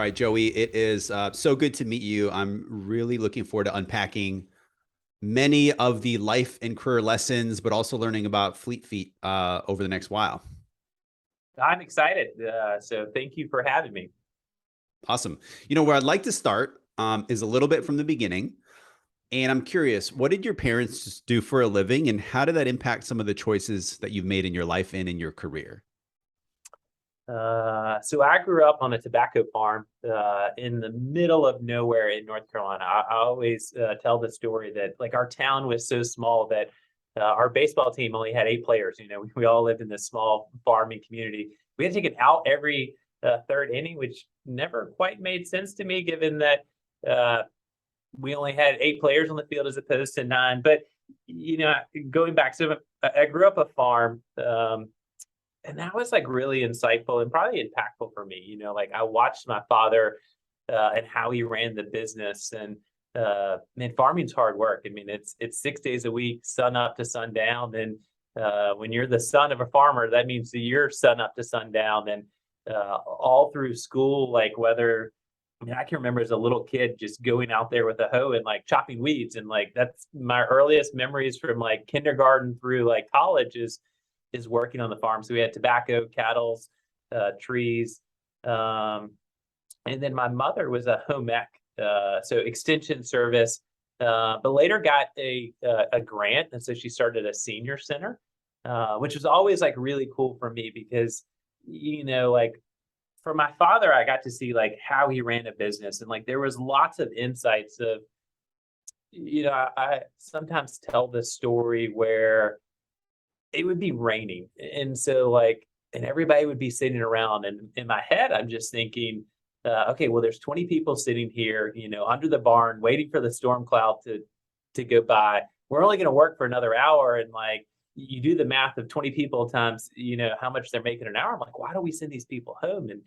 right, Joey, it is so good to meet you. I'm really looking forward to unpacking many of the life and career lessons, but also learning about Fleet Feet over the next while. I'm excited. So thank you for having me. Awesome. Where I'd like to start is a little bit from the beginning. And I'm curious, what did your parents do for a living, and how did that impact some of the choices that you've made in your life and in your career? So I grew up on a tobacco farm in the middle of nowhere in North Carolina. I always tell the story that like our town was so small that our baseball team only had 8 players. We all lived in this small farming community. We had to take it out every third inning, which never quite made sense to me, given that uh, we only had 8 players on the field as opposed to 9. But you know, going back, so I grew up a farm. And that was like really insightful and probably impactful for me. Like I watched my father and how he ran the business. And man, farming's hard work. I mean, it's 6 days a week, sun up to sundown. And when you're the son of a farmer, that means that you're sun up to sundown. And all through school, like whether I mean, I can remember as a little kid just going out there with a hoe and like chopping weeds. And like that's my earliest memories from like kindergarten through like college is working on the farm. So we had tobacco, cattle, trees. Um, and then my mother was a home ec, so extension service, but later got a grant. And so she started a senior center, which was always like really cool for me because, like for my father, I got to see like how he ran a business. And like there was lots of insights of, I sometimes tell this story where it would be raining. And so like, and everybody would be sitting around. And in my head, I'm just thinking, okay, well, there's 20 people sitting here, under the barn, waiting for the storm cloud to go by. We're only going to work for another hour. And like, you do the math of 20 people times, how much they're making an hour. I'm like, why don't we send these people home? And,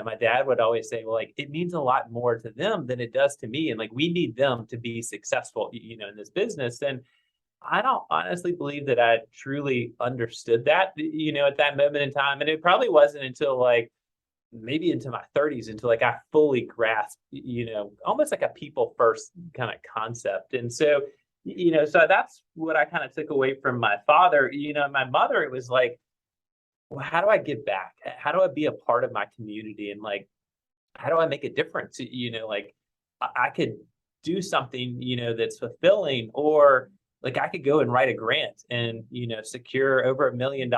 my dad would always say, well, like, it means a lot more to them than it does to me. And like, we need them to be successful, in this business. And I don't honestly believe that I truly understood that, at that moment in time. And it probably wasn't until like maybe into my 30s until like I fully grasped, almost like a people first kind of concept. And so, so that's what I kind of took away from my father. My mother, it was like, well, how do I give back? How do I be a part of my community? And like, how do I make a difference? Like I could do something, that's fulfilling, or like I could go and write a grant and, secure over $1 million,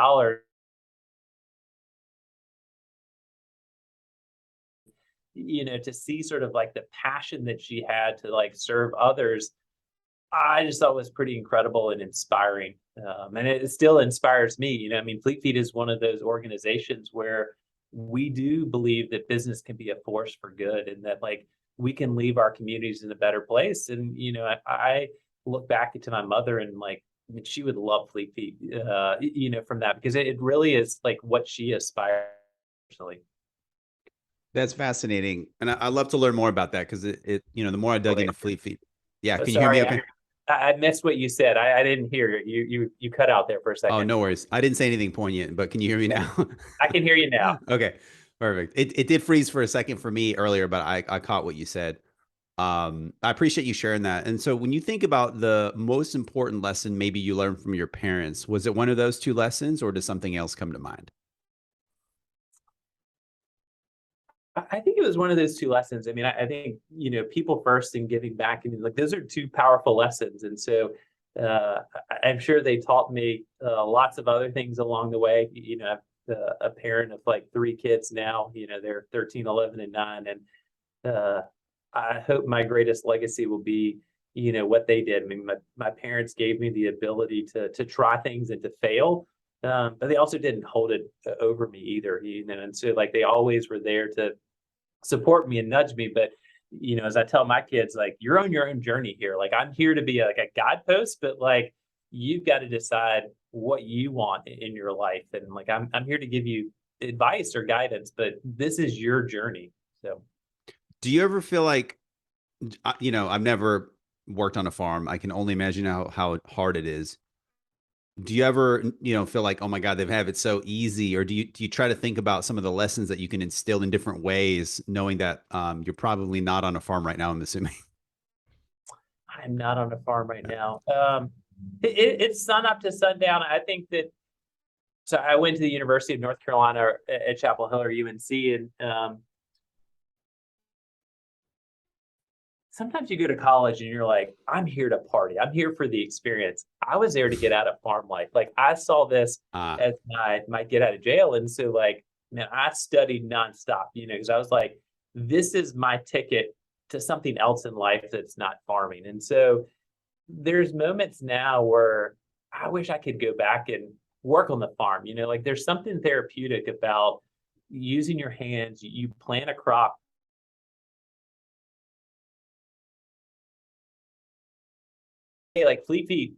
to see sort of like the passion that she had to like serve others. I just thought was pretty incredible and inspiring. And it still inspires me. I mean, Fleet Feet is one of those organizations where we do believe that business can be a force for good and that like we can leave our communities in a better place. And, I look back to my mother and like, I mean, she would love Fleet Feet, from that because it really is like what she aspires personally. That's fascinating, and I love to learn more about that because the more I dug into Fleet Feet. Yeah, Oh, can you hear me? sorry, Okay. I missed what you said. I didn't hear it. You cut out there for a Oh, second. no worries. I didn't say anything poignant, but can you hear me now? I can hear you now. Okay, perfect. It did freeze for a second for me earlier, but I caught what you said. I appreciate you sharing that. And so when you think about the most important lesson maybe you learned from your parents, was it one of those two lessons, or does something else come to mind? I think it was one of those two lessons. I mean, I think, people first and giving back. I mean, like those are two powerful lessons. And so I'm sure they taught me lots of other things along the way. A parent of like 3 kids now, they're 13, 11, and 9. And I hope my greatest legacy will be, what they did. I mean, my parents gave me the ability to try things and to fail. But they also didn't hold it over me either, and so like they always were there to support me and nudge me. But as I tell my kids, like you're on your own journey here. Like I'm here to be like a guidepost, but like you've got to decide what you want in your life. And like I'm here to give you advice or guidance, but this is your journey. So Do you ever feel like, I've never worked on a farm. I can only imagine how hard it is. Do you ever, feel like, oh my God, they have it so easy? Or do you try to think about some of the lessons that you can instill in different ways, knowing that you're probably not on a farm right now, I'm assuming. I'm not on a farm right Yeah. now. It's sun up to sundown. I think that so I went to the University of North Carolina at Chapel Hill or UNC, and sometimes you go to college and you're like, I'm here to party. I'm here for the experience. I was there to get out of farm life. Like I saw this Ah, as my get out of jail. And so like, man, I studied nonstop, because I was like, this is my ticket to something else in life that's not farming. And so there's moments now where I wish I could go back and work on the farm. Like there's something therapeutic about using your hands. You plant a crop. Hey, like Fleet Feet,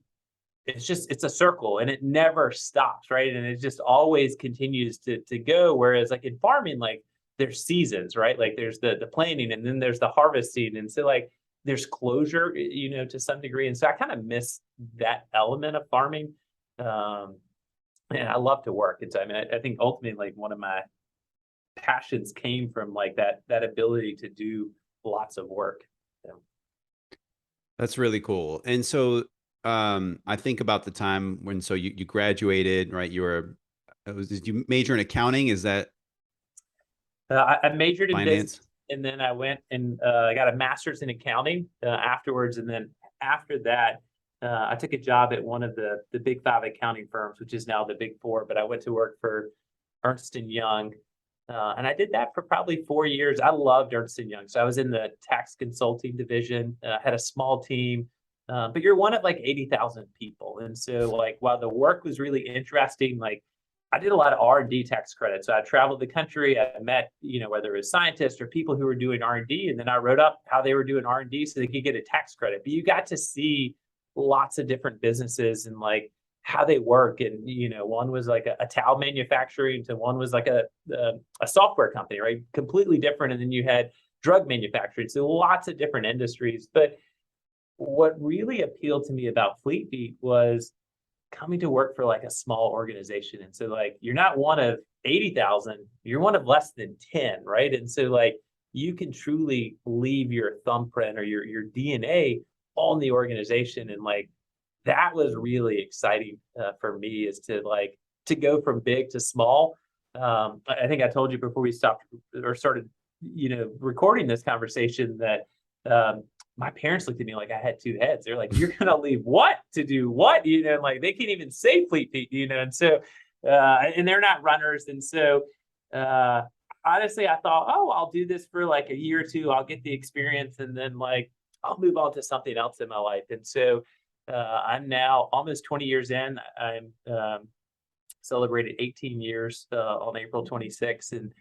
it's a circle and it never stops, right? And it just always continues to go. Whereas like in farming, like there's seasons, right? Like there's the planting and then there's the harvesting. And so like there's closure, to some degree. And so I kind of miss that element of farming. Um, and I love to work. And so I mean, I think ultimately like one of my passions came from like that ability to do lots of work. So, that's really cool. And so I think about the time when so you graduated, right? Did you major in accounting? Is that I majored in business, finance? and then I went and I got a master's in accounting afterwards. And then after that, I took a job at one of the big five accounting firms, which is now the big four. But I went to work for Ernst and Young, and I did that for probably 4 years. I loved Ernst and Young, so I was in the tax consulting division. Had a small team, but you're one of like 80,000 people, and so like while the work was really interesting, like I did a lot of R&D tax credits. So I traveled the country. I met, whether it was scientists or people who were doing R&D, and then I wrote up how they were doing R&D so they could get a tax credit. But you got to see lots of different businesses and like how they work. And one was like a towel manufacturing, to one was like a software company, right? Completely different. And then you had drug manufacturing. So lots of different industries. But what really appealed to me about Fleet Feet was coming to work for like a small organization. And so like you're not one of 80,000, you're one of less than 10, right? And so like you can truly leave your thumbprint or your DNA on the organization. And like that was really exciting for me, is to like to go from big to small. I think I told you before we stopped or started, recording this conversation, that my parents looked at me like I had two heads. They're like, "You're gonna leave what to do what?" And like they can't even say Fleet Feet, And so, and they're not runners, and so, uh, honestly, I thought, oh, I'll do this for like a year or two. I'll get the experience, and then like I'll move on to something else in my life. And so, I'm now almost 20 years in. I'm celebrated 18 years on April 26th, and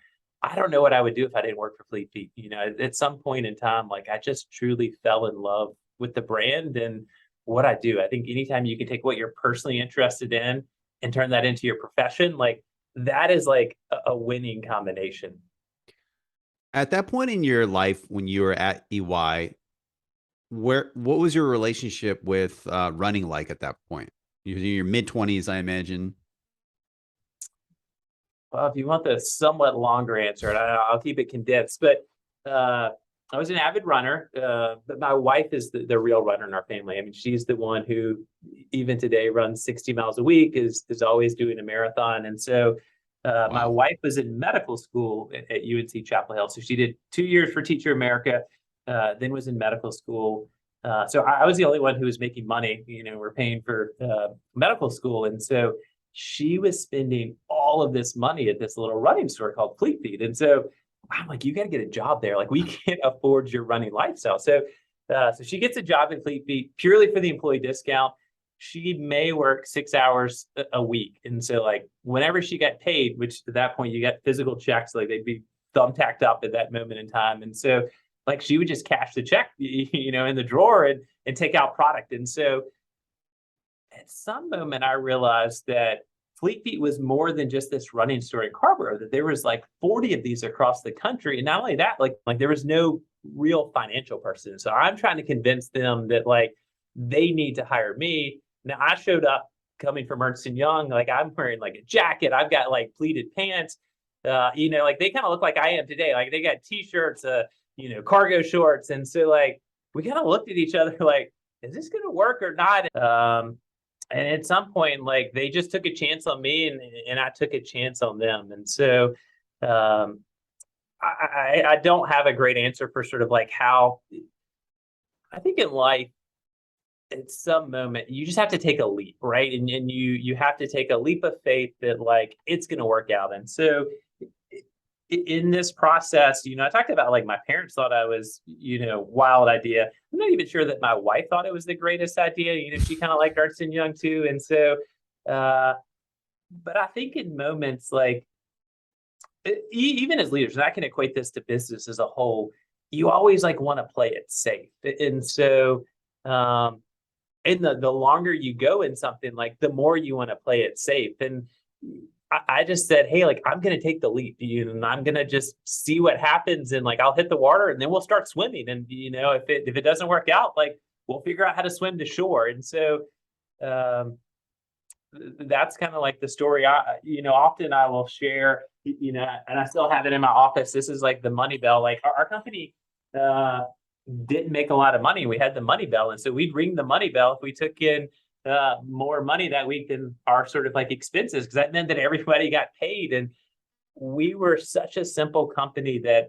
I don't know what I would do if I didn't work for Fleet Feet. At some point in time, like I just truly fell in love with the brand and what I do. I think anytime you can take what you're personally interested in and turn that into your profession, like that is like a winning combination. At that point in your life when you were at EY, what was your relationship with running like at that point? You're in your mid-20s, I imagine. Well, if you want the somewhat longer answer, and I'll keep it condensed, but I was an avid runner, but my wife is the real runner in our family. I mean, she's the one who, even today, runs 60 miles a week, is always doing a marathon. And so my Wow. wife was in medical school at UNC Chapel Hill. So she did 2 years for Teacher America, then was in medical school. So I was the only one who was making money. We're paying for medical school. And so she was spending all of this money at this little running store called Fleet Feet. And so I'm like, you got to get a job there. Like, we can't afford your running lifestyle. So she gets a job at Fleet Feet purely for the employee discount. She may work 6 hours a week. And so, like, whenever she got paid, which at that point you got physical checks, like they'd be thumbtacked up at that moment in time. And so, like, she would just cash the check, in the drawer and take out product. And so, at some moment I realized that Fleet Feet was more than just this running store in Carrboro, that there was like 40 of these across the country. And not only that, like there was no real financial person. So I'm trying to convince them that like they need to hire me. Now I showed up coming from Ernst and Young, like I'm wearing like a jacket, I've got like pleated pants, like they kind of look like I am today. Like they got t-shirts, cargo shorts. And so like we kind of looked at each other like, is this going to work or not? And at some point, like they just took a chance on me and I took a chance on them. And so, um, I don't have a great answer for sort of like how I think in life, at some moment you just have to take a leap, right? And you have to take a leap of faith that like it's going to work out. And so in this process, I talked about like my parents thought I was, wild idea. I'm not even sure that my wife thought it was the greatest idea. She kind of liked Ernst and Young too. And so, but I think in moments like even as leaders, and I can equate this to business as a whole, you always like want to play it safe. And so, and the longer you go in something, like the more you want to play it safe. And I just said, hey, like I'm going to take the leap, and I'm going to just see what happens, and like I'll hit the water, and then we'll start swimming. And if it doesn't work out, like we'll figure out how to swim to shore. And so that's kind of like the story. Often I will share, and I still have it in my office. This is like the money bell. Like our company didn't make a lot of money. We had the money bell, and so we'd ring the money bell if we took in more money that week than our sort of like expenses, because that meant that everybody got paid. And we were such a simple company that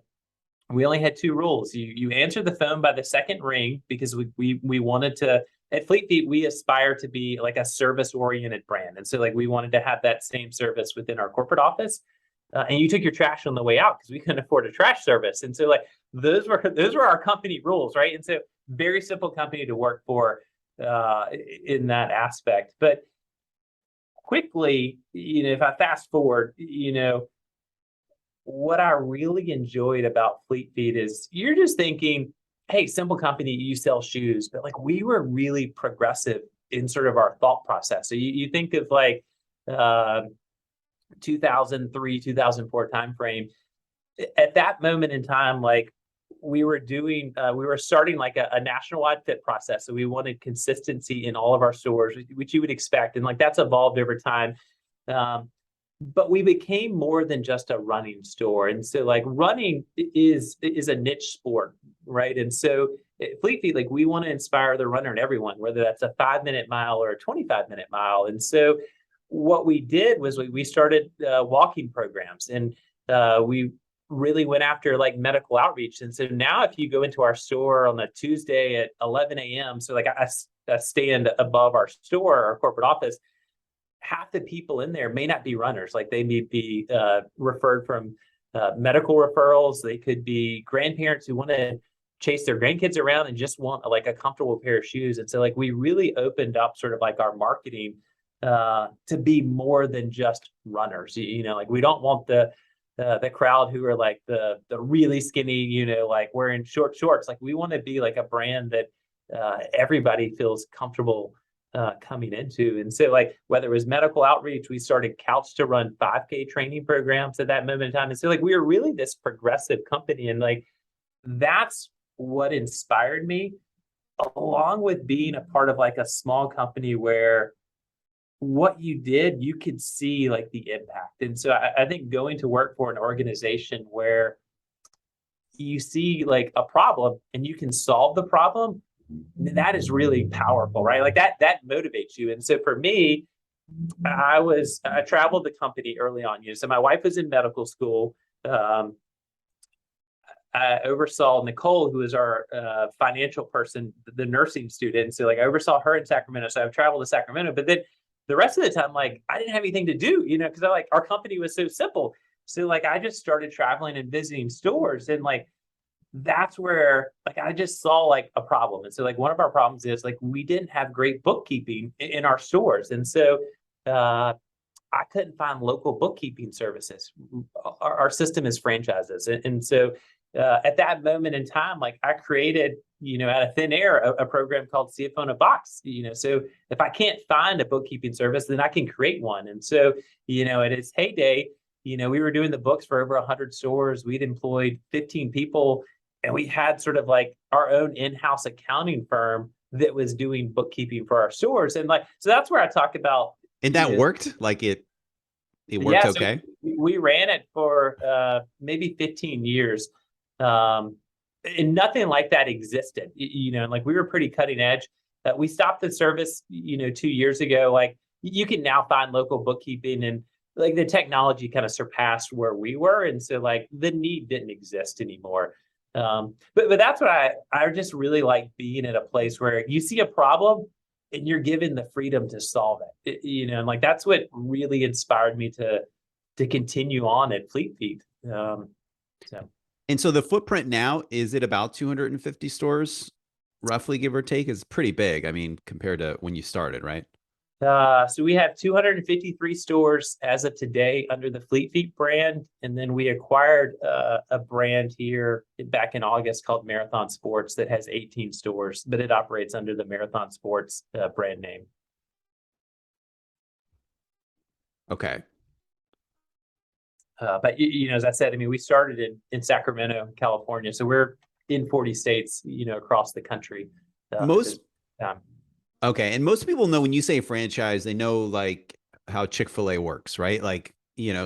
we only had two rules. You answer the phone by the second ring, because we wanted to, at Fleet Feet, we aspire to be like a service oriented brand. And so like we wanted to have that same service within our corporate office. And you took your trash on the way out because we couldn't afford a trash service. And so like those were our company rules, right? And so very simple company to work for in that aspect. But quickly, if I fast forward, what I really enjoyed about Fleet Feet is you're just thinking, hey, simple company, you sell shoes, but like we were really progressive in sort of our thought process. So you think of like 2003, 2004 timeframe. At that moment in time, like we were starting like a national-wide fit process. So we wanted consistency in all of our stores, which you would expect. And like that's evolved over time. But we became more than just a running store. And so like running is a niche sport, right? And so at Fleet Feet, like we want to inspire the runner in everyone, whether that's a 5-minute mile or a 25-minute mile. And so what we did was we started walking programs, and we really went after like medical outreach. And so now if you go into our store on a Tuesday at 11 a.m., so like I stand above our store, our corporate office, half the people in there may not be runners. Like they may be referred from medical referrals. They could be grandparents who want to chase their grandkids around and just want like a comfortable pair of shoes. And so like we really opened up sort of like our marketing to be more than just runners. Like we don't want the crowd who are like the really skinny, like wearing short shorts. Like we want to be like a brand that everybody feels comfortable coming into. And so like whether it was medical outreach, we started Couch to Run 5K training programs at that moment in time. And so like we were really this progressive company, and like that's what inspired me, along with being a part of like a small company where what you did, you could see like the impact. And so I think going to work for an organization where you see like a problem and you can solve the problem, that is really powerful, right? Like that motivates you. And so for me, I traveled the company early on. So my wife was in medical school. I oversaw Nicole, who is our financial person, the nursing student. So like I oversaw her in Sacramento. So I've traveled to Sacramento, but then the rest of the time, like I didn't have anything to do, because our company was so simple. So like I just started traveling and visiting stores, and like that's where like I just saw like a problem. And so like one of our problems is like we didn't have great bookkeeping in our stores. And so I couldn't find local bookkeeping services. Our system is franchises. And so at that moment in time, like I created, out of thin air, a program called CFO in a Box. So if I can't find a bookkeeping service, then I can create one. And so, at its heyday, we were doing the books for over 100 stores. We'd employed 15 people, and we had sort of like our own in-house accounting firm that was doing bookkeeping for our stores. And like, so that's where I talk about, And you that know, worked? Like it worked yeah, so okay? we ran it for maybe 15 years. Um, and nothing like that existed, and like we were pretty cutting edge. We stopped the service, 2 years ago. Like you can now find local bookkeeping, and like the technology kind of surpassed where we were. And so like the need didn't exist anymore. But that's what I just really like being at a place where you see a problem and you're given the freedom to solve it. And like that's what really inspired me to continue on at Fleet Feet. So And so the footprint now, is it about 250 stores, roughly, give or take? It's pretty big. I mean, compared to when you started, right? so we have 253 stores as of today under the Fleet Feet brand, and then we acquired a brand here back in August called Marathon Sports that has 18 stores, but it operates under the Marathon Sports brand name. Okay. But as I said, I mean, we started in Sacramento, California, so we're in 40 states, across the country. Most Time. Okay, and most people know when you say franchise, they know like how Chick-fil-A works, right? Like,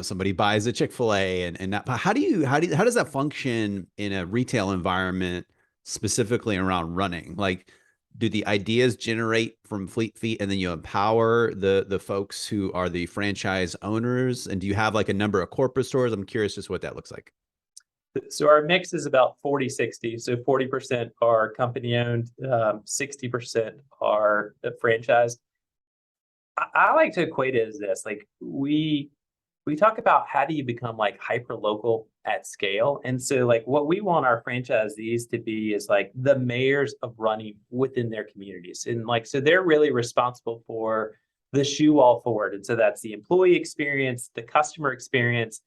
somebody buys a Chick-fil-A and that, but how does that function in a retail environment, specifically around running? Like, do the ideas generate from Fleet Feet and then you empower the folks who are the franchise owners? And do you have like a number of corporate stores? I'm curious just what that looks like. So our mix is about 40-60. So 40% are company owned, 60% are franchised. I like to equate it as this: like we talk about how do you become like hyper local at scale. And so like what we want our franchisees to be is like the mayors of running within their communities. And like, so they're really responsible for the shoe all forward. And so that's the employee experience, the customer experience,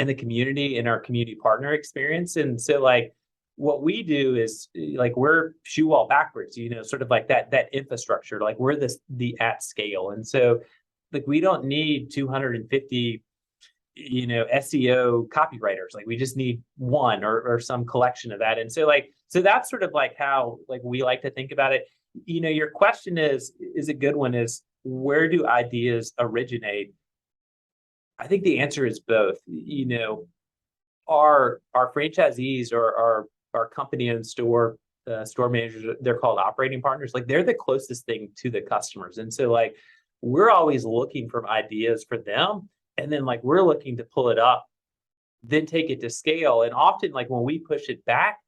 and the community and our community partner experience. And so like what we do is like we're shoe all backwards, sort of like that infrastructure, like we're the at scale. And so like we don't need 250 SEO copywriters. Like we just need one or some collection of that. And so like, so that's sort of like how like we like to think about it. Your question is a good one, is where do ideas originate? I think the answer is both. Our franchisees or our company owned store managers, they're called operating partners. Like they're the closest thing to the customers. And so like we're always looking for ideas for them. And then like we're looking to pull it up, then take it to scale. And often like when we push it back,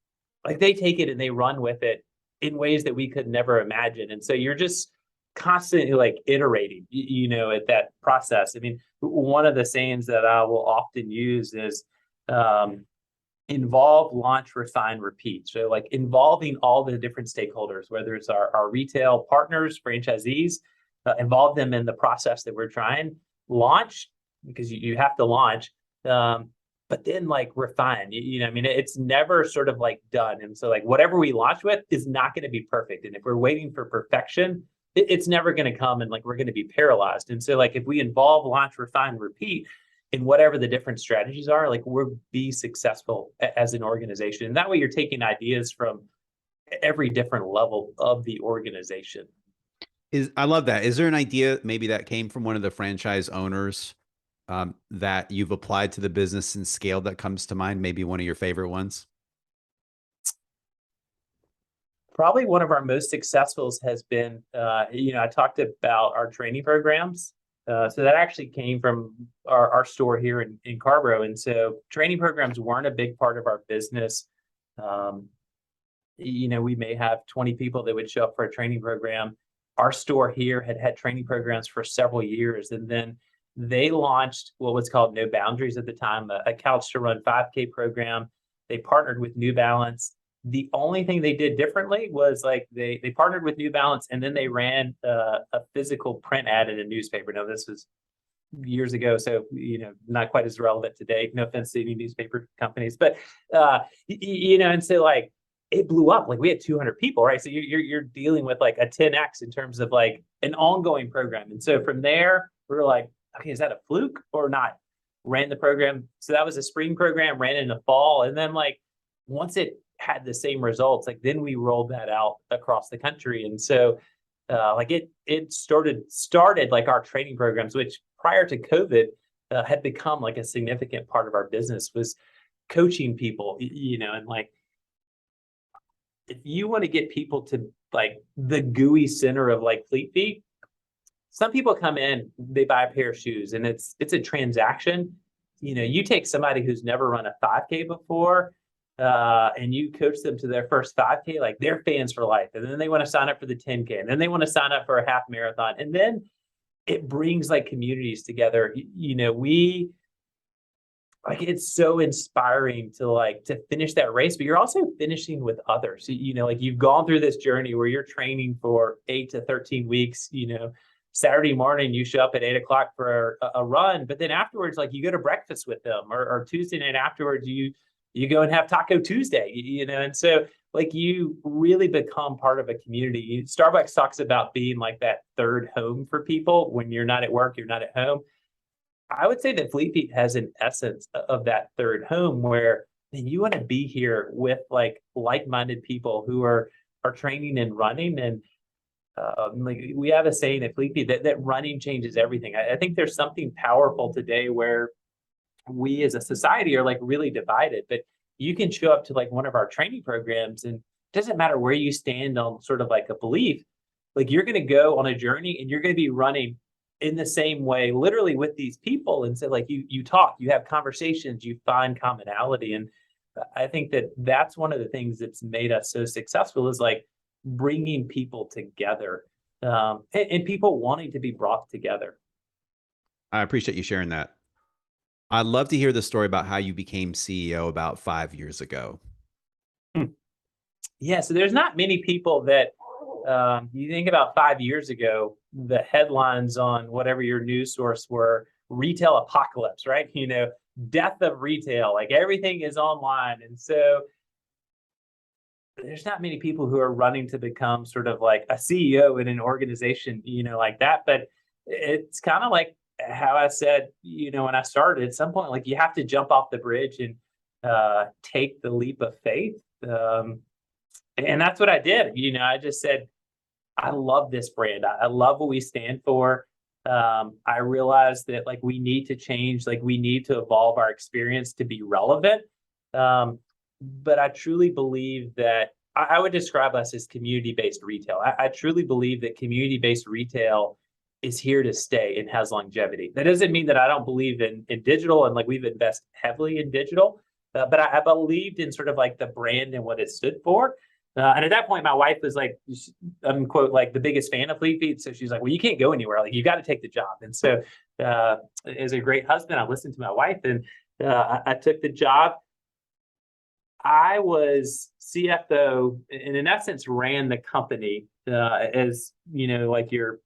like they take it and they run with it in ways that we could never imagine. And so you're just constantly like iterating, at that process. I mean, one of the sayings that I will often use is involve, launch, refine, repeat. So like involving all the different stakeholders, whether it's our retail partners, franchisees, involve them in the process that we're trying, launch, because you have to launch, but then like refine, I mean, it's never sort of like done. And so like whatever we launch with is not going to be perfect. And if we're waiting for perfection, it's never going to come, and like we're going to be paralyzed. And so like if we involve, launch, refine, repeat in whatever the different strategies are, like we'll be successful as an organization. And that way you're taking ideas from every different level of the organization. I love that. Is there an idea maybe that came from one of the franchise owners that you've applied to the business and scaled that comes to mind? Maybe one of your favorite ones? Probably one of our most successful has been, I talked about our training programs. So that actually came from our store here in Carborough. And so training programs weren't a big part of our business. We may have 20 people that would show up for a training program. Our store here had training programs for several years. And then they launched what was called No Boundaries at the time, a Couch to Run 5K program. They partnered with New Balance. The only thing they did differently was like they partnered with New Balance, and then they ran a physical print ad in a newspaper. Now this was years ago, so not quite as relevant today. No offense to any newspaper companies, but and so like it blew up. Like we had 200 people, right? So you're dealing with like a 10x in terms of like an ongoing program. And so from there, we were like, okay, is that a fluke or not? Ran the program. So that was a spring program, ran in the fall, and then like once it had the same results, like then we rolled that out across the country. And so like it started like our training programs, which prior to COVID had become like a significant part of our business, was coaching people, and like if you want to get people to like the gooey center of like Fleet Feet, some people come in, they buy a pair of shoes, and it's a transaction. You take somebody who's never run a 5K before, and you coach them to their first 5K, like they're fans for life. And then they want to sign up for the 10K, and then they want to sign up for a half marathon. And then it brings like communities together. We like, it's so inspiring to finish that race, but you're also finishing with others. Like you've gone through this journey where you're training for 8 to 13 weeks. Saturday morning you show up at 8 o'clock for a run, but then afterwards, like you go to breakfast with them, or Tuesday night afterwards you go and have Taco Tuesday. And so like you really become part of a community. Starbucks talks about being like that third home for people. When you're not at work, you're not at home. I would say that Fleet Feet has an essence of that third home, where you want to be here with like-minded people who are training and running. And like we have a saying at Fleet Feet that running changes everything. I think there's something powerful today where we as a society are like really divided, but you can show up to like one of our training programs, and it doesn't matter where you stand on sort of like a belief, like you're going to go on a journey and you're going to be running in the same way, literally with these people. And so like you talk, you have conversations, you find commonality. And I think that that's one of the things that's made us so successful, is like bringing people together, and people wanting to be brought together. I appreciate you sharing that. I'd love to hear the story about how you became CEO about 5 years ago. Yeah, so there's not many people that you think about 5 years ago, the headlines on whatever your news source were, retail apocalypse, right? Death of retail, like everything is online. And so there's not many people who are running to become sort of like a CEO in an organization, like that. But it's kind of like how I said, when I started, at some point, like you have to jump off the bridge and take the leap of faith. And that's what I did. I just said, I love this brand. I love what we stand for. I realized that like we need to change, like we need to evolve our experience to be relevant. But I truly believe that I would describe us as community-based retail. I truly believe that community-based retail is here to stay and has longevity. That doesn't mean that I don't believe in digital, and like we've invested heavily in digital, but I believed in sort of like the brand and what it stood for. And at that point, my wife was like, unquote, like the biggest fan of Fleet Feet. So she's like, well, you can't go anywhere. Like, you got to take the job. And so as a great husband, I listened to my wife, and I took the job. I was CFO, and in essence ran the company as, like your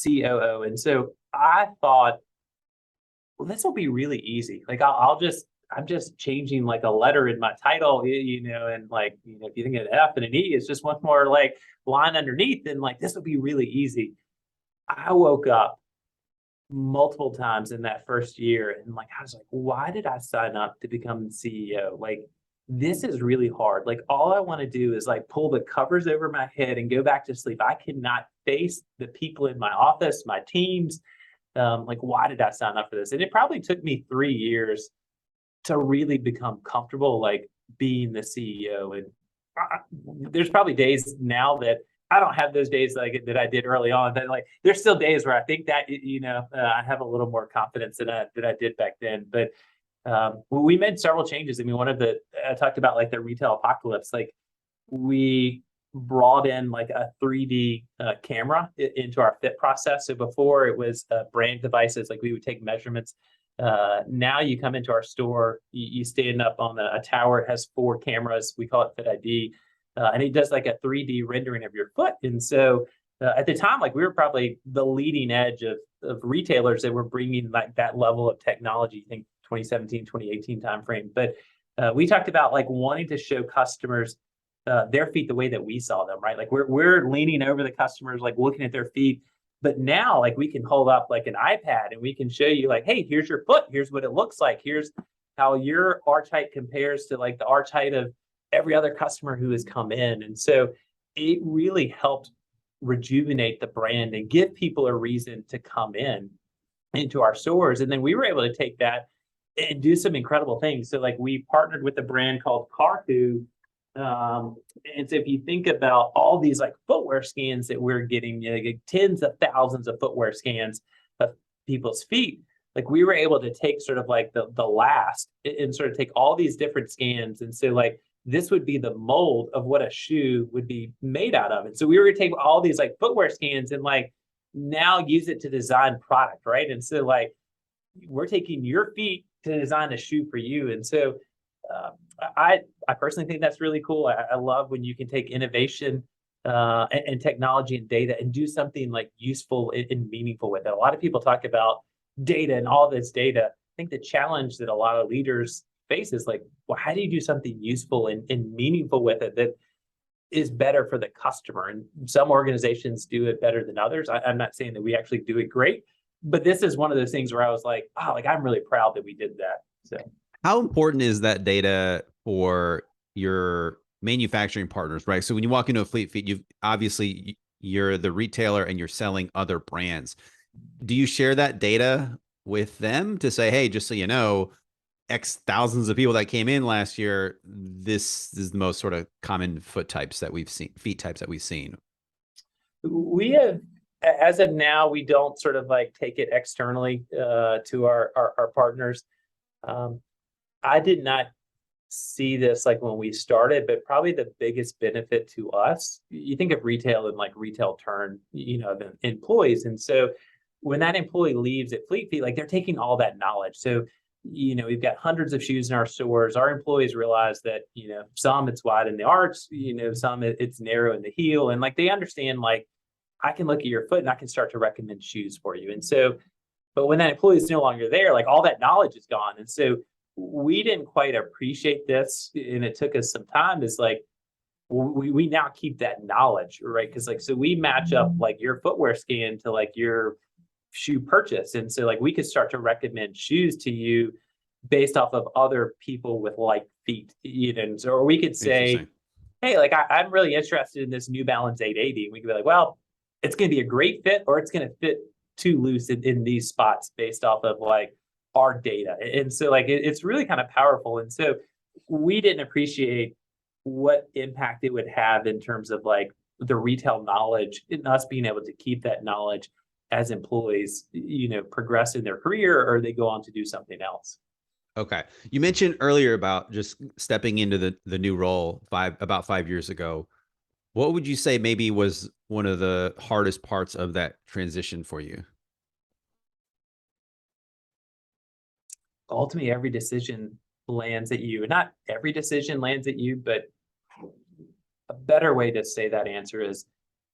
COO. And so I thought, well, this will be really easy. Like I'm just changing like a letter in my title, and like, if you think of an F and an E, it's just one more like line underneath, and like, this will be really easy. I woke up multiple times in that first year, and like, I was like, why did I sign up to become the CEO? Like, this is really hard. Like, all I want to do is like pull the covers over my head and go back to sleep. I cannot face the people in my office, my teams. Like, why did I sign up for this? And it probably took me 3 years to really become comfortable, like being the CEO. And there's probably days now that I don't have those days like that I did early on. That like, there's still days where I think that, I have a little more confidence than I did back then. But we made several changes. I mean, I talked about like the retail apocalypse. Like, we brought in like a 3D camera into our fit process. So before it was brand devices, like we would take measurements. Now you come into our store, you stand up on a tower. It has 4 cameras. We call it Fit ID. And it does like a 3D rendering of your foot. And so at the time, like we were probably the leading edge of retailers that were bringing like that level of technology. I think 2017, 2018 timeframe. But we talked about like wanting to show customers their feet the way that we saw them, right? Like we're leaning over the customers, like looking at their feet. But now, like, we can hold up like an iPad and we can show you like, hey, here's your foot. Here's what it looks like. Here's how your arch height compares to like the arch height of every other customer who has come in. And so it really helped rejuvenate the brand and give people a reason to come in into our stores. And then we were able to take that and do some incredible things. So like we partnered with a brand called Carhu. And so if you think about all these like footwear scans that we're getting, you know, like tens of thousands of footwear scans of people's feet, like we were able to take sort of like the last and sort of take all these different scans. And so like this would be the mold of what a shoe would be made out of. And so we were gonna take all these like footwear scans and like now use it to design product, right? And so like we're taking your feet to design a shoe for you. And so uh, I personally think that's really cool. I love when you can take innovation and technology and data and do something like useful and meaningful with it. A lot of people talk about data and all this data. I think the challenge that a lot of leaders face is like, well, how do you do something useful and meaningful with it that is better for the customer? And some organizations do it better than others. I'm not saying that we actually do it great, but this is one of those things where I was like, oh, like I'm really proud that we did that. So How important is that data for your manufacturing partners, right? So when you walk into a Fleet Feet, you've obviously you're the retailer and you're selling other brands. Do you share that data with them to say, hey, just so you know, X thousands of people that came in last year, this is the most sort of common foot types that we've seen, feet types that we've seen? we have, as of now, we don't sort of like take it externally to our partners. Um, I did not see this like when we started, but probably the biggest benefit to us, you think of retail and like retail turn, you know, the employees. And so when that employee leaves at Fleet Feet, like they're taking all that knowledge. So, you know, we've got hundreds of shoes in our stores. Our employees realize that, you know, some it's wide in the arch, you know, some it's narrow in the heel. And like they understand, like, I can look at your foot and I can start to recommend shoes for you. And so, but when that employee is no longer there, like all that knowledge is gone. And so we didn't quite appreciate this. And it took us some time. Is like, we now keep that knowledge, right? Because like, so we match up like your footwear scan to like your shoe purchase. And so like we could start to recommend shoes to you based off of other people with like feet, you know, or we could say, hey, like I'm really interested in this New Balance 880. And we could be like, well, it's going to be a great fit or it's going to fit too loose in these spots based off of like our data. And so like it's really kind of powerful. And so we didn't appreciate what impact it would have in terms of like the retail knowledge and us being able to keep that knowledge as employees, you know, progress in their career or they go on to do something else. Okay. You mentioned earlier about just stepping into the new role about 5 years ago. What would you say maybe was one of the hardest parts of that transition for you? Ultimately, every decision lands at you. Not every decision lands at you, but a better way to say that answer is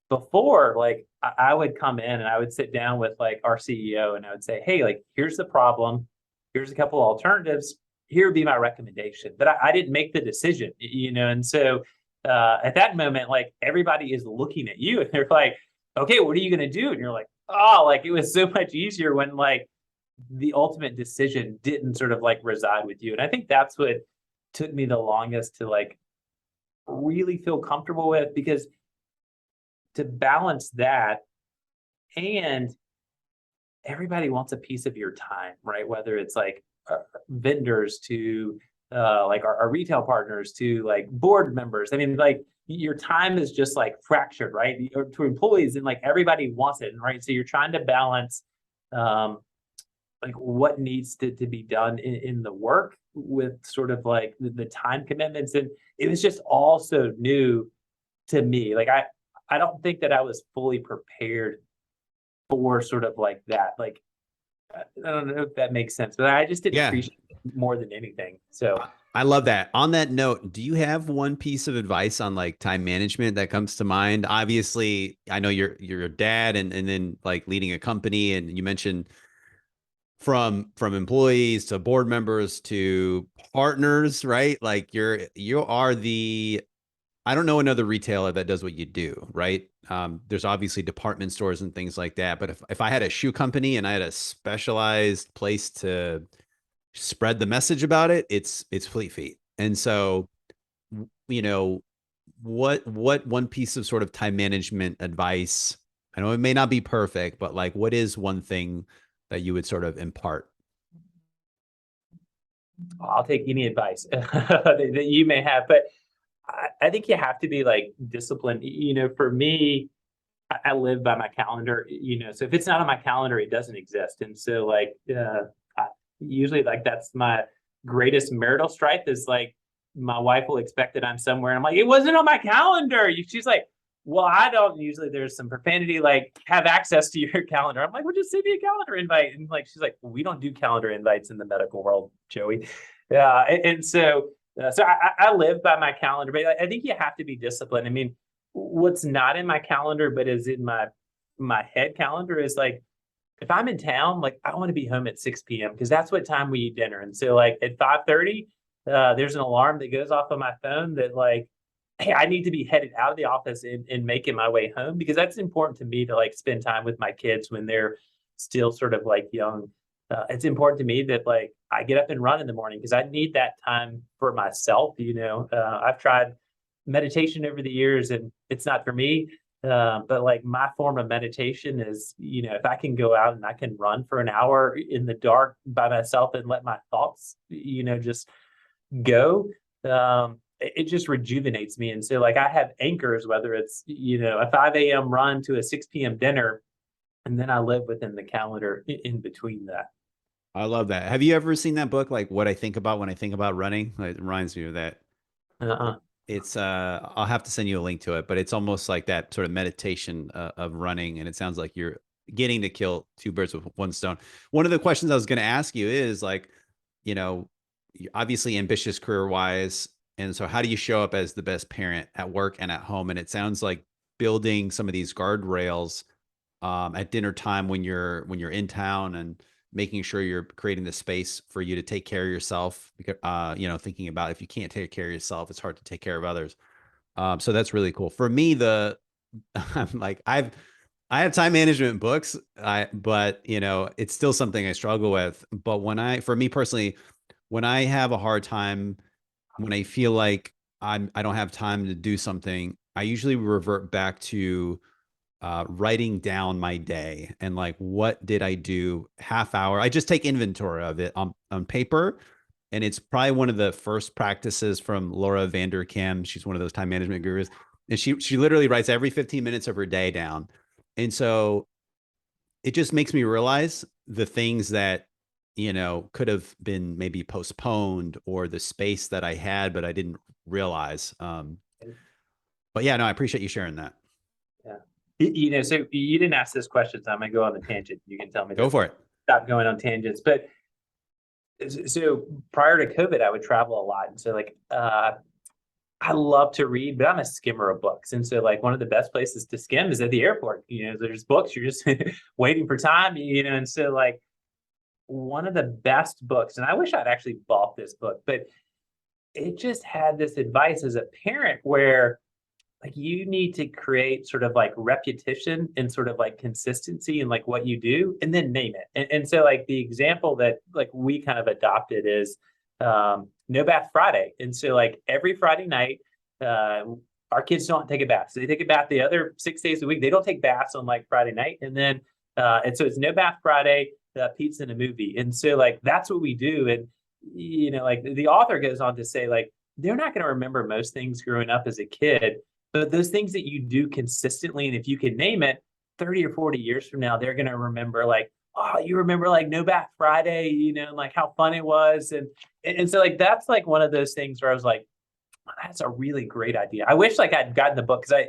before, like I would come in and I would sit down with like our CEO and I would say, hey, like here's the problem. Here's a couple alternatives. Here would be my recommendation. But I didn't make the decision, you know, and so at that moment, like everybody is looking at you and they're like, okay, what are you going to do? And you're like, oh, like it was so much easier when like the ultimate decision didn't sort of like reside with you. And I think that's what took me the longest to like really feel comfortable with, because to balance that and everybody wants a piece of your time, right? Whether it's like vendors to like our retail partners to like board members. I mean, like your time is just like fractured, right? To employees and like everybody wants it, right? So you're trying to balance like what needs to be done in the work with sort of like the time commitments. And it was just all so new to me. Like I don't think that I was fully prepared for sort of like that. Like I don't know if that makes sense, but I just didn't Yeah, appreciate it more than anything. So I love that. On that note, do you have one piece of advice on like time management that comes to mind? Obviously, I know you're a dad and then like leading a company, and you mentioned from employees to board members to partners, right? Like you are the I don't know another retailer that does what you do, right? There's obviously department stores and things like that, but if I had a shoe company and I had a specialized place to spread the message about it, it's Fleet Feet. And so you know, what one piece of sort of time management advice? I know it may not be perfect, but like, what is one thing that you would sort of impart? I'll take any advice that you may have, but I think you have to be like disciplined. For me, I live by my calendar. So if it's not on my calendar, it doesn't exist. And so like, I, usually like that's my greatest marital strife is like my wife will expect that I'm somewhere. And I'm like, it wasn't on my calendar. She's like, well, I don't usually, there's some profanity, like have access to your calendar. I'm like, well, just send me a calendar invite. And like, she's like, well, we don't do calendar invites in the medical world, Joey. Yeah. And so I live by my calendar, but I think you have to be disciplined. I mean, what's not in my calendar, but is in my head calendar is like, if I'm in town, like I want to be home at 6 p.m. because that's what time we eat dinner. And so like at 5:30, there's an alarm that goes off on my phone that like, hey, I need to be headed out of the office and making my way home because that's important to me to like spend time with my kids when they're still sort of like young. It's important to me that like I get up and run in the morning because I need that time for myself. I've tried meditation over the years and it's not for me. But like my form of meditation is, if I can go out and I can run for an hour in the dark by myself and let my thoughts, just go, it just rejuvenates me. And so like I have anchors, whether it's, a 5 a.m. run to a 6 p.m. dinner, and then I live within the calendar in between that. I love that. Have you ever seen that book, like What I Think About When I Think About Running? Like, it reminds me of that. Uh-uh. It's I'll have to send you a link to it, but it's almost like that sort of meditation of running, and it sounds like you're getting to kill two birds with one stone. One of the questions I was going to ask you is like, you know, you're obviously ambitious career wise, and so how do you show up as the best parent at work and at home? And it sounds like building some of these guardrails at dinner time when you're in town and making sure you're creating the space for you to take care of yourself because thinking about if you can't take care of yourself it's hard to take care of others. So that's really cool for me. The I'm like I have time management books, but it's still something I struggle with. But for me personally, when I have a hard time, when I feel like I don't have time to do something, I usually revert back to writing down my day and like, what did I do? Half hour. I just take inventory of it on paper. And it's probably one of the first practices from Laura Vanderkam. She's one of those time management gurus. And she literally writes every 15 minutes of her day down. And so it just makes me realize the things that, could have been maybe postponed or the space that I had, but I didn't realize. But yeah, no, I appreciate you sharing that. Yeah. So you didn't ask this question, so I'm gonna go on the tangent. You can tell me Go to for it. stop going on tangents. But so prior to COVID, I would travel a lot, and so like I love to read, but I'm a skimmer of books, and so like one of the best places to skim is at the airport. There's books. You're just waiting for time. And so like one of the best books, and I wish I'd actually bought this book, but it just had this advice as a parent where like you need to create sort of like repetition and sort of like consistency in like what you do and then name it. And so like the example that like we kind of adopted is no bath Friday. And so like every Friday night, our kids don't take a bath. So they take a bath the other 6 days a week. They don't take baths on like Friday night. And so it's no bath Friday, pizza and a movie. And so like that's what we do. And like the author goes on to say like they're not going to remember most things growing up as a kid, but those things that you do consistently, and if you can name it, 30 or 40 years from now, they're going to remember like, oh, you remember like No Bath Friday, and like how fun it was. And so like, that's like one of those things where I was like, oh, that's a really great idea. I wish like I'd gotten the book because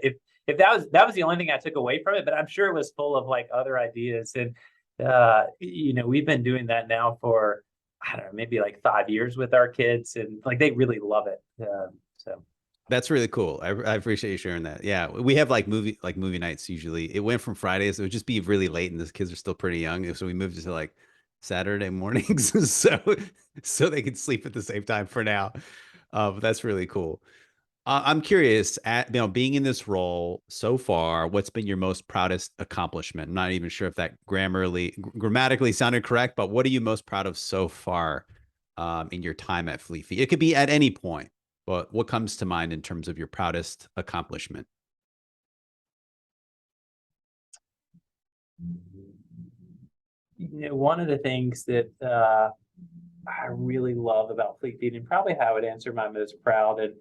if that was the only thing I took away from it, but I'm sure it was full of like other ideas. And, we've been doing that now for, I don't know, maybe like 5 years with our kids and like, they really love it. So. That's really cool. I appreciate you sharing that. Yeah, we have like movie nights usually. It went from Fridays. It would just be really late, and the kids are still pretty young, so we moved it to like Saturday mornings, so they can sleep at the same time for now. But that's really cool. I'm curious, being in this role so far, what's been your most proudest accomplishment? I'm not even sure if that grammatically sounded correct, but what are you most proud of so far in your time at Fleet Feet? It could be at any point, But what comes to mind in terms of your proudest accomplishment? One of the things that I really love about Fleet Feet, and probably how I would answer my most proud. And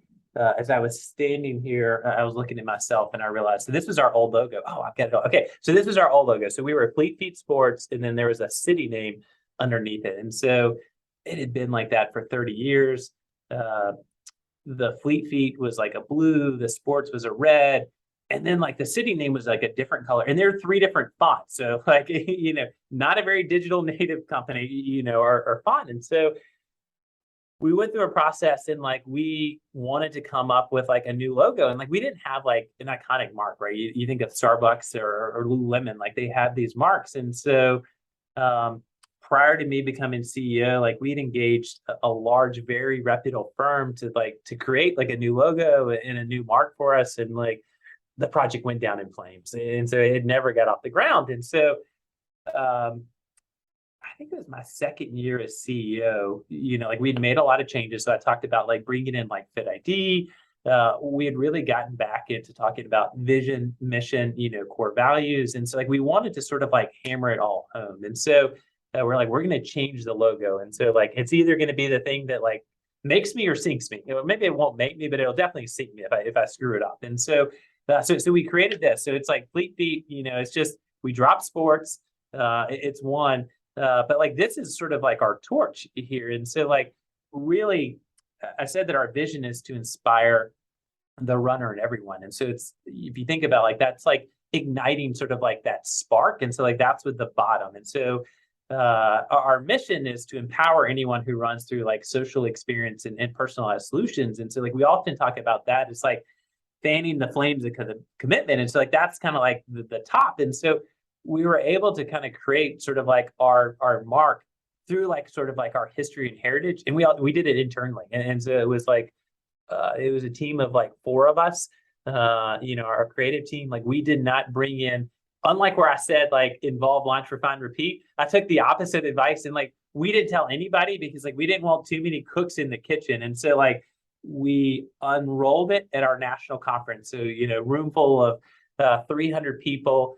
as I was standing here, I was looking at myself and I realized, so this was our old logo. Oh, I've got it all. Okay. So this was our old logo. So we were Fleet Feet Sports, and then there was a city name underneath it. And so it had been like that for 30 years. Uh, the Fleet Feet was like a blue, the sports was a red, and then like the city name was like a different color. And there are three different fonts. So like, not a very digital native company, or font. And so we went through a process and like we wanted to come up with like a new logo. And like we didn't have like an iconic mark, right? You think of Starbucks or Lululemon, like they had these marks. And so um, prior to me becoming CEO, like we'd engaged a large, very reputable firm to create like a new logo and a new mark for us. And like the project went down in flames. And so it never got off the ground. And so um, I think it was my second year as CEO, like we'd made a lot of changes. So I talked about like bringing in like Fit ID. We had really gotten back into talking about vision, mission, core values. And so like we wanted to sort of like hammer it all home. And so we're like, we're going to change the logo. And so like, it's either going to be the thing that like makes me or sinks me. Maybe it won't make me, but it'll definitely sink me if I screw it up. And so, so we created this. So it's like Fleet Feet, it's just, we drop sports. It's one. But like this is sort of like our torch here. And so like really, I said that our vision is to inspire the runner and everyone. And so it's, if you think about like that's like igniting sort of like that spark. And so like that's with the bottom. And so our mission is to empower anyone who runs through like social experience and personalized solutions. And so like we often talk about that. It's like fanning the flames of commitment. And so like that's kind of like the top. And so we were able to kind of create sort of like our mark through like sort of like our history and heritage, and we did it internally, and so it was a team of like four of us. Our creative team, like we did not bring in, unlike where I said like involve, launch, refine, repeat. I took the opposite advice, and like we didn't tell anybody because like we didn't want too many cooks in the kitchen, and so like we unrolled it at our national conference. So room full of 300 people.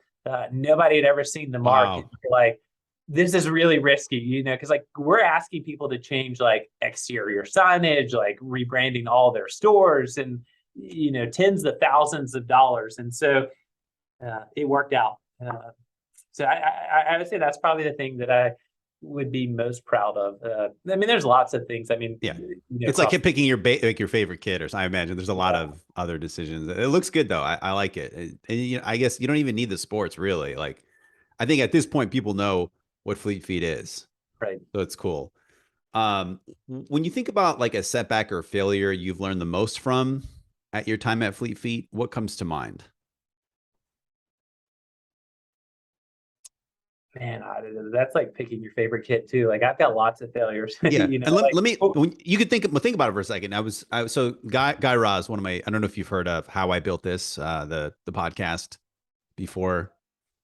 Nobody had ever seen the mark. Wow. Like, this is really risky, because like we're asking people to change like exterior signage, like rebranding all their stores, and tens of thousands of dollars. And so it worked out. So I would say that's probably the thing that I would be most proud of. I mean, there's lots of things. I mean, Yeah. It's like picking like your favorite kid, or I imagine there's a lot of other decisions. It looks good though. I like it. And I guess you don't even need the sports really. Like I think at this point people know what Fleet Feet is. right. So it's cool. When you think about like a setback or failure you've learned the most from at your time at Fleet Feet, what comes to mind? Man, that's like picking your favorite kid too. Like I've got lots of failures. Yeah, and let, Like let me. When you could think about it for a second. So Guy Raz, one of my. I don't know if you've heard of How I Built This, the podcast before.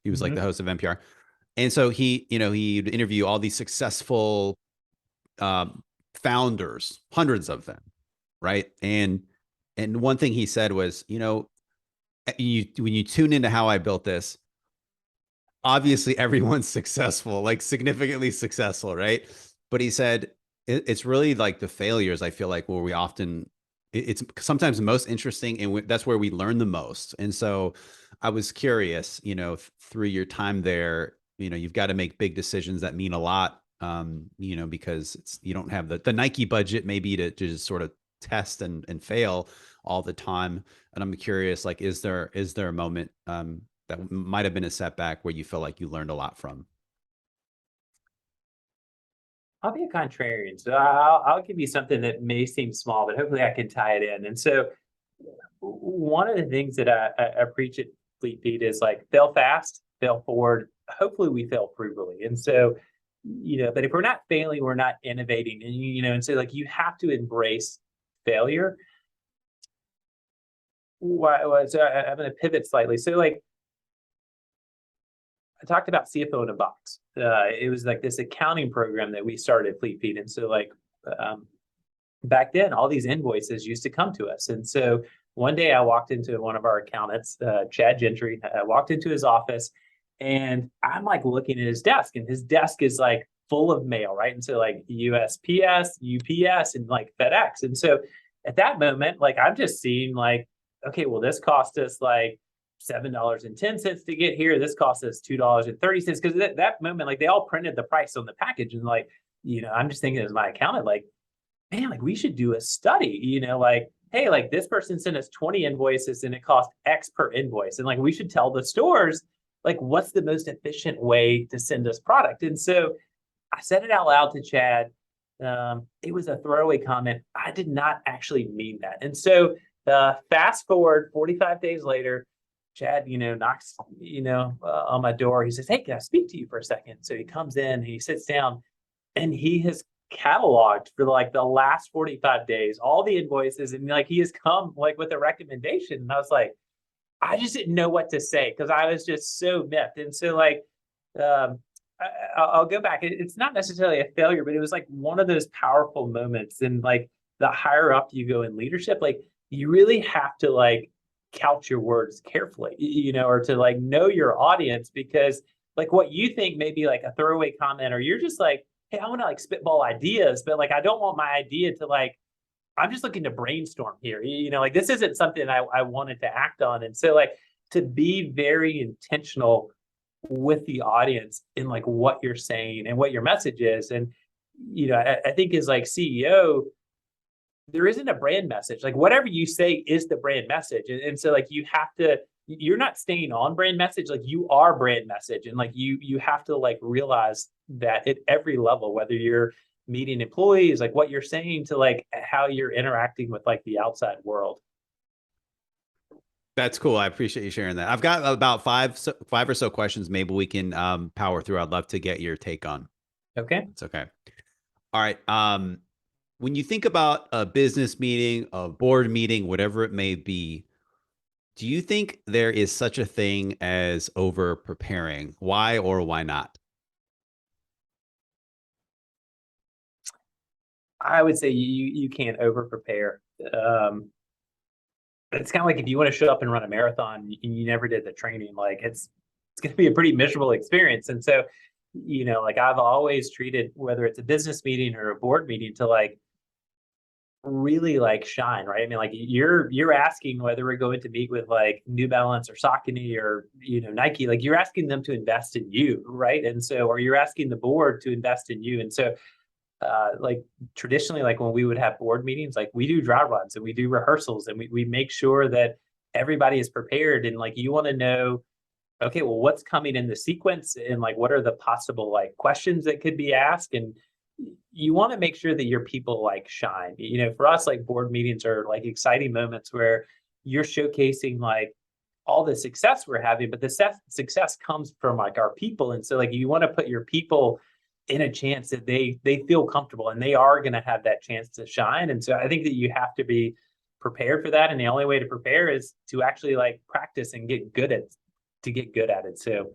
He was like Mhm. the host of NPR, and so he'd interview all these successful um, founders, hundreds of them, right? And one thing he said was, when you tune into How I Built This, obviously everyone's successful, like significantly successful, right? But he said it's really like the failures, I feel like, where we often it's sometimes the most interesting, and that's where we learn the most. And so I was curious, through your time there, you've got to make big decisions that mean a lot, because you don't have the Nike budget maybe to just sort of test and fail all the time. And I'm curious, like, is there a moment that might have been a setback where you feel like you learned a lot from? I'll be a contrarian, so I'll give you something that may seem small, but hopefully I can tie it in. And so one of the things that I preach at Fleet Feet is like fail fast, fail forward. Hopefully we fail frugally. And so, but if we're not failing, we're not innovating. And and so like you have to embrace failure. So I'm going to pivot slightly. So like I talked about CFO in a box. It was like this accounting program that we started at Fleet Feet. And so like back then, all these invoices used to come to us. And so one day I walked into one of our accountants, Chad Gentry. I walked into his office and I'm like looking at his desk, and his desk is like full of mail, right? And so like USPS, UPS, and like FedEx. And so at that moment, like I'm just seeing like, okay, well, this cost us like $7.10 to get here. This cost us $2.30. Because at that moment, like they all printed the price on the package. And like, I'm just thinking as my accountant, like, man, like we should do a study, like, hey, like this person sent us 20 invoices and it cost X per invoice. And like we should tell the stores, like, what's the most efficient way to send us product? And so I said it out loud to Chad. It was a throwaway comment. I did not actually mean that. And so fast forward 45 days later, Chad, knocks, on my door. He says, hey, can I speak to you for a second? So he comes in and he sits down, and he has cataloged for like the last 45 days, all the invoices. And like, he has come like with a recommendation. And I was like, I just didn't know what to say because I was just so miffed. And so like, I'll go back. It's not necessarily a failure, but it was like one of those powerful moments. And like the higher up you go in leadership, like you really have to like couch your words carefully, or to like know your audience, because like what you think may be like a throwaway comment, or you're just like, hey, I want to like spitball ideas, but like I don't want my idea to like, I'm just looking to brainstorm here. Like this isn't something I wanted to act on. And so like to be very intentional with the audience in like what you're saying and what your message is. And, I think as like CEO, there isn't a brand message. Like whatever you say is the brand message. And so like you're not staying on brand message, like you are brand message. And like you have to like realize that at every level, whether you're meeting employees, like what you're saying to like how you're interacting with like the outside world. That's cool. I appreciate you sharing that. I've got about five or so questions. Maybe we can power through. I'd love to get your take on. Okay. It's okay. All right. When you think about a business meeting, a board meeting, whatever it may be, do you think there is such a thing as over preparing? Why or why not? I would say you can't over prepare. It's kind of like if you want to show up and run a marathon and you never did the training, like it's going to be a pretty miserable experience. And so, like I've always treated whether it's a business meeting or a board meeting to like really like shine, right? I mean, like you're asking whether we're going to meet with like New Balance or Saucony or Nike, like you're asking them to invest in you, right? And so, or you're asking the board to invest in you. And so like traditionally, like when we would have board meetings, like we do dry runs and we do rehearsals and we make sure that everybody is prepared. And like you want to know, okay, well, what's coming in the sequence and like what are the possible like questions that could be asked. And you want to make sure that your people like shine. For us, like board meetings are like exciting moments where you're showcasing like all the success we're having, but the success comes from like our people. And so like you want to put your people in a chance that they feel comfortable and they are going to have that chance to shine. And so I think that you have to be prepared for that. And the only way to prepare is to actually like practice and get good at it. So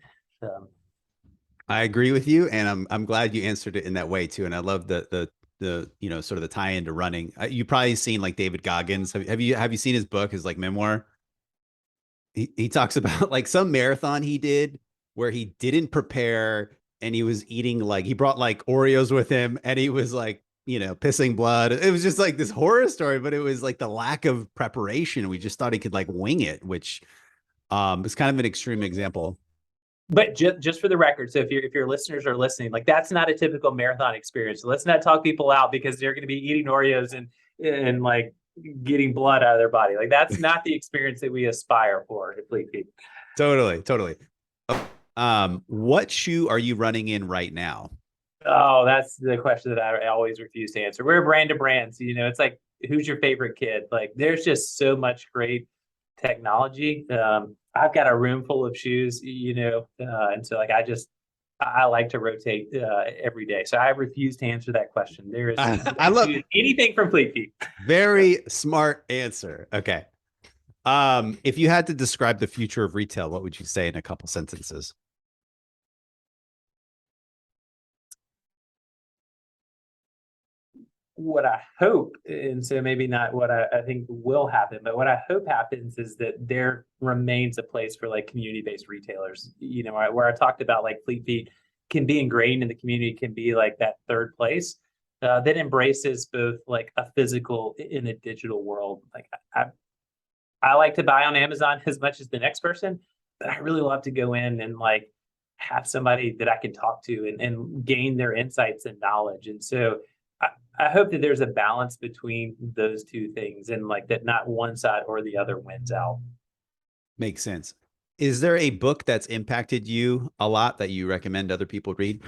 I agree with you, and I'm glad you answered it in that way too. And I love the sort of the tie into running. You probably seen like David Goggins. Have you seen his book, his like memoir? He talks about like some marathon he did where he didn't prepare and he was eating like he brought like Oreos with him and he was like pissing blood. It was just like this horror story, but it was like the lack of preparation. We just thought he could like wing it, which is kind of an extreme example. But just for the record, so if your listeners are listening, like that's not a typical marathon experience. So let's not talk people out because they're going to be eating Oreos and like getting blood out of their body. Like that's not the experience that we aspire for at Fleet Feet. Totally. What shoe are you running in right now? Oh, that's the question that I always refuse to answer. We're brand to brand, so it's like who's your favorite kid? Like there's just so much great technology. I've got a room full of shoes, and so like I like to rotate every day. So I refuse to answer that question. There is I love anything from Fleet Feet. Very smart answer. Okay. If you had to describe the future of retail, what would you say in a couple sentences? what I hope, and so maybe not what I think will happen, but what I hope happens is that there remains a place for like community-based retailers. Where I talked about like Fleet Feet can be ingrained in the community, can be like that third place that embraces both like a physical and a digital world. Like I like to buy on Amazon as much as the next person, but I really love to go in and like have somebody that I can talk to and gain their insights and knowledge. And so I hope that there's a balance between those two things and like that not one side or the other wins out. Makes sense. Is there a book that's impacted you a lot that you recommend other people read?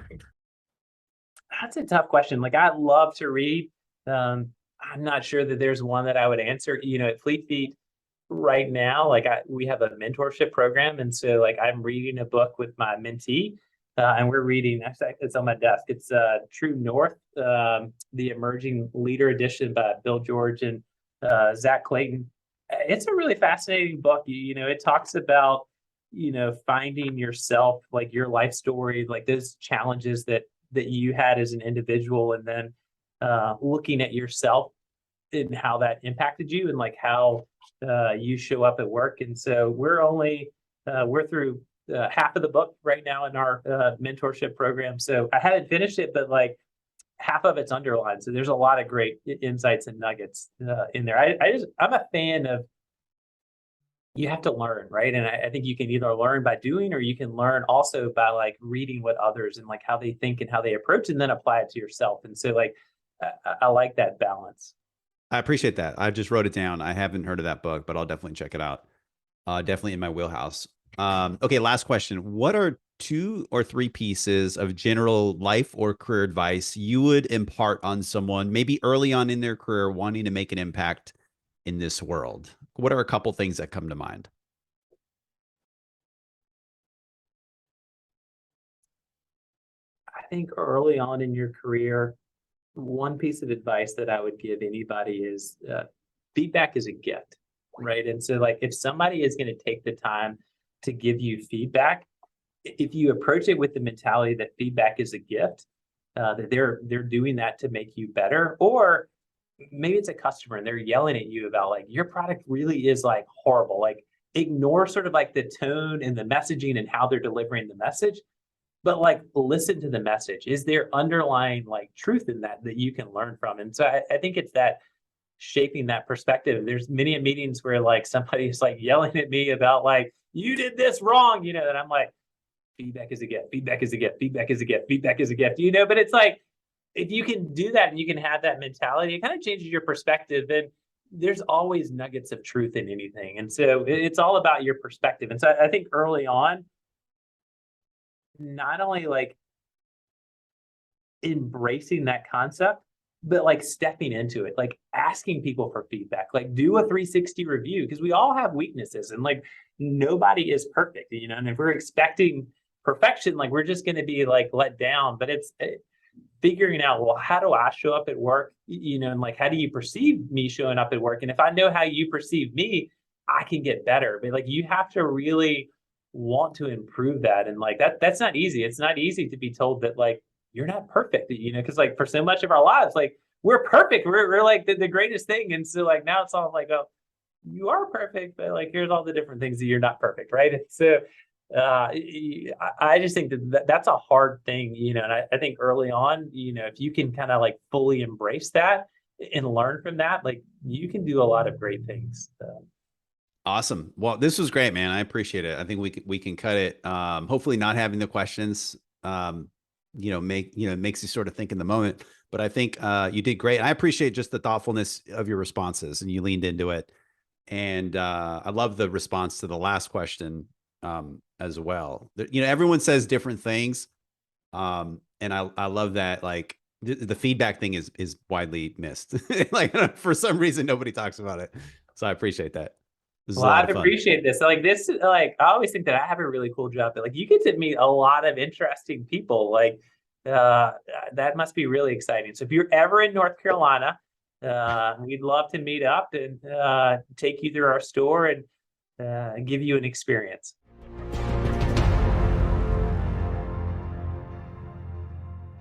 That's a tough question. Like I love to read. I'm not sure that there's one that I would answer. At Fleet Feet right now, like we have a mentorship program, and so like I'm reading a book with my mentee, and we're reading. Actually, it's on my desk. It's True North, the Emerging Leader Edition by Bill George and Zach Clayton. It's a really fascinating book. It talks about finding yourself, like your life story, like those challenges that you had as an individual, and then looking at yourself and how that impacted you, and like how you show up at work. And so we're through half of the book right now in our mentorship program. So I haven't finished it, but like half of it's underlined. So there's a lot of great insights and nuggets in there. I'm a fan of, you have to learn, right? And I think you can either learn by doing, or you can learn also by like reading what others and like how they think and how they approach, and then apply it to yourself. And so like I like that balance. I appreciate that. I just wrote it down. I haven't heard of that book, but I'll definitely check it out. Definitely in my wheelhouse. Okay, last question. What are 2 or 3 pieces of general life or career advice you would impart on someone maybe early on in their career wanting to make an impact in this world? What are a couple things that come to mind? I think early on in your career, one piece of advice that I would give anybody is feedback is a gift, right? And so, like, if somebody is going to take the time to give you feedback, if you approach it with the mentality that feedback is a gift, that they're doing that to make you better, or maybe it's a customer and they're yelling at you about like your product really is like horrible. Like ignore sort of like the tone and the messaging and how they're delivering the message, but like listen to the message. Is there underlying like truth in that you can learn from? And so I think it's that shaping that perspective. There's many meetings where like somebody's like yelling at me about like, you did this wrong, and I'm like, feedback is a gift, feedback is a gift, feedback is a gift, feedback is a gift, but it's like, if you can do that and you can have that mentality, it kind of changes your perspective. And there's always nuggets of truth in anything. And so it's all about your perspective. And so I think early on, not only like embracing that concept, but like stepping into it, like asking people for feedback, like do a 360 review, because we all have weaknesses and like nobody is perfect, and if we're expecting perfection, like we're just going to be like let down. But it's figuring out, well, how do I show up at work, and like how do you perceive me showing up at work? And if I know how you perceive me, I can get better. But like you have to really want to improve that. And like that's not easy. It's not easy to be told that like you're not perfect, because like for so much of our lives, like we're perfect. We're like the greatest thing. And so like now it's all like, oh, you are perfect, but like here's all the different things that you're not perfect, right? And so I just think that's a hard thing, and I think early on, if you can kind of like fully embrace that and learn from that, like you can do a lot of great things. Awesome. Well, this was great, man. I appreciate it. I think we can cut it. Hopefully not having the questions, makes you sort of think in the moment, but I think, you did great. I appreciate just the thoughtfulness of your responses, and you leaned into it. And, I love the response to the last question, as well. Everyone says different things. And I love that, like the feedback thing is widely missed. Like for some reason, nobody talks about it. So I appreciate that. This is Well, a I lot of fun. appreciate this. Like this, like I always think that I have a really cool job, but like you get to meet a lot of interesting people. Like that must be really exciting. So if you're ever in North Carolina, we'd love to meet up and take you through our store and give you an experience.